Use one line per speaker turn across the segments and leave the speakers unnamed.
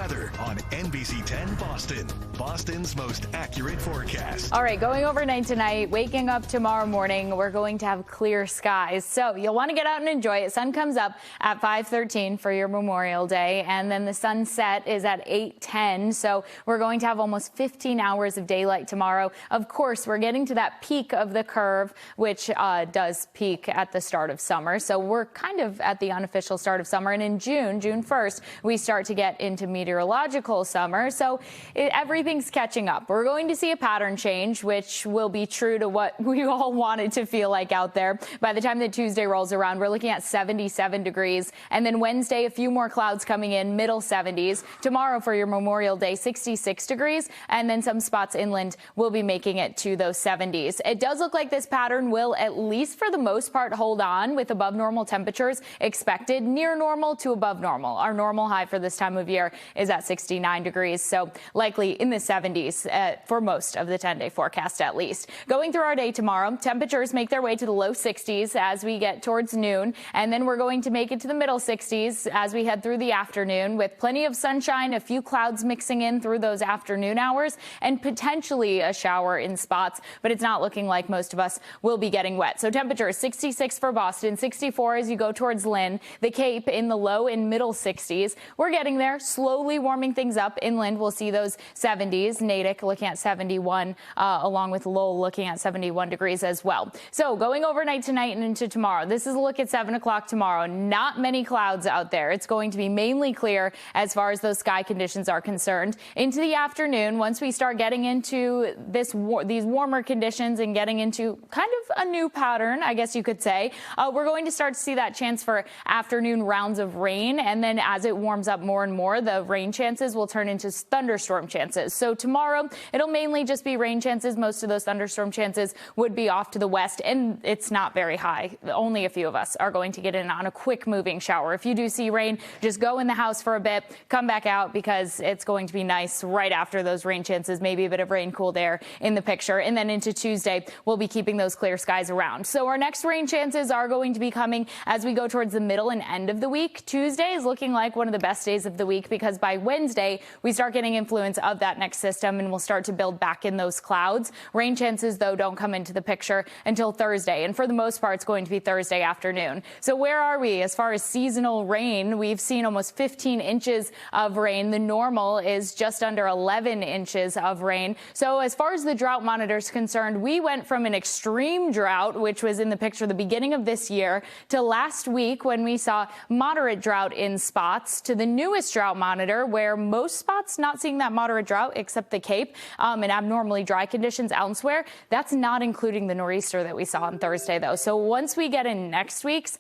weather on NBC 10 Boston, Boston's most accurate forecast.
All right, going overnight tonight, waking up tomorrow morning, we're going to have clear skies. So you'll want to get out and enjoy it. Sun comes up at 5:13 for your Memorial Day, and then the sunset is at 8:10. So we're going to have almost 15 hours of daylight tomorrow. Of course, we're getting to that peak of the curve, which does peak at the start of summer. So we're kind of at the unofficial start of summer. And in June 1st, we start to get into meteorological summer. So everything's catching up. We're going to see a pattern change, which will be true to what we all wanted to feel like out there. By the time that Tuesday rolls around, we're looking at 77 degrees. And then Wednesday, a few more clouds coming in, middle 70s. Tomorrow for your Memorial Day, 66 degrees. And then some spots inland will be making it to those 70s. It does look like this pattern will, at least for the most part, hold on with above normal temperatures expected near normal to above normal. Our normal high for this time of year is at 69 degrees. So likely in the 70s for most of the 10-day forecast, at least. Going through our day tomorrow, temperatures make their way to the low 60s as we get towards noon. And then we're going to make it to the middle 60s as we head through the afternoon with plenty of sunshine, a few clouds mixing in through those afternoon hours, and potentially a shower in spots. But it's not looking like most of us will be getting wet. So temperature 66 for Boston, 64 as you go towards Lynn, the Cape in the low and middle 60s. We're getting there, slowly warming things up. Inland, we'll see those 70s. Natick looking at 71, along with Lowell looking at 71 degrees as well. So going overnight tonight and into tomorrow, this is a look at 7 o'clock tomorrow. Not many clouds out there. It's going to be mainly clear as far as those sky conditions are concerned. Into the afternoon, once we start getting into these warmer conditions and getting into kind of a new pattern, I guess you could say, we're going to start to see that chance for afternoon rounds of rain. And then as it warms up more and more, the rain chances will turn into thunderstorm chances. So tomorrow, it'll mainly just be rain chances. Most of those thunderstorm chances would be off to the west, and it's not very high. Only a few of us are going to get in on a quick moving shower. If you do see rain, just go in the house for a bit, come back out because it's going to be nice right after those rain chances, maybe a bit of rain, cooled air in the picture. And then into Tuesday, we'll be keeping those clear skies around. So our next rain chances are going to be coming as we go towards the middle and end of the week. Tuesday is looking like one of the best days of the week because by Wednesday, we start getting influence of that next system and we'll start to build back in those clouds. Rain chances, though, don't come into the picture until Thursday. And for the most part, it's going to be Thursday afternoon. So where are we as far as seasonal rain? We've seen almost 15 inches of rain. The normal is just under 11 inches of rain. So as far as the drought monitor is concerned, we went from an extreme drought, which was in the picture the beginning of this year, to last week when we saw moderate drought in spots, to the newest drought monitor where most spots not seeing that moderate drought except the Cape and abnormally dry conditions elsewhere. That's not including the nor'easter that we saw on Thursday, though. So once we get in next week's,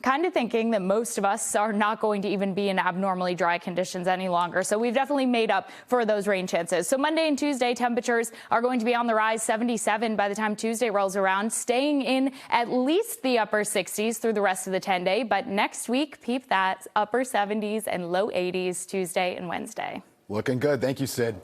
kind of thinking that most of us are not going to even be in abnormally dry conditions any longer. So we've definitely made up for those rain chances. So Monday and Tuesday, temperatures are going to be on the rise, 77 by the time Tuesday rolls around, staying in at least the upper 60s through the rest of the 10-day. But next week, peep that, upper 70s and low 80s Tuesday and Wednesday.
Looking good. Thank you, Sid.